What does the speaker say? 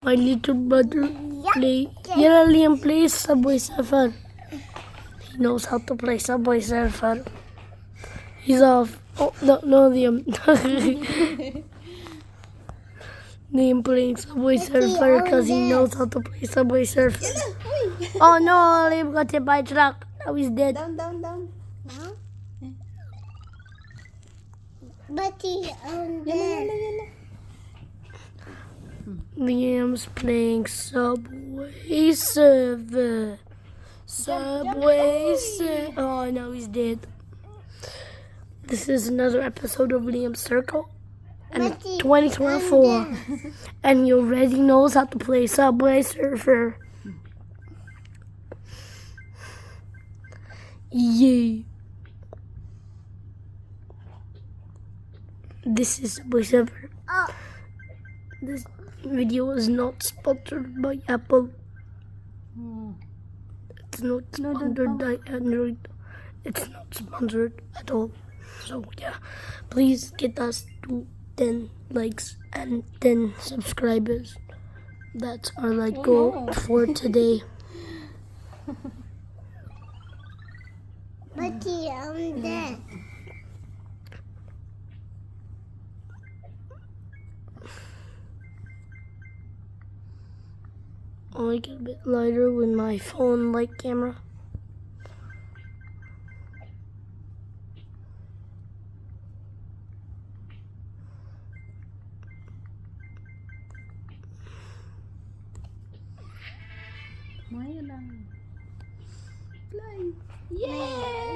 My little brother Liam plays Subway Surfer. He knows how to play Subway Surfer. He's off. Oh, no, Liam. Liam playing Subway Surfer because he knows how to play Subway Surfer. Oh no, Liam got hit by a truck. Now he's dead. Down. Huh? But he's on there. Liam's playing Subway Surfer. Subway Surfer. Oh no, he's dead. This is another episode of Liam's Circle. And it's 2024. And he already knows how to play Subway Surfer. Yeah. This is Subway Surfer. Oh, This video is not sponsored by Apple. It's not sponsored by Android. It's not sponsored at all. So yeah, please get us to 10 likes and 10 subscribers. That's our goal for today. but he's on there. I'll make it a bit lighter with my phone light camera. Maya lang. Fly. Yeah!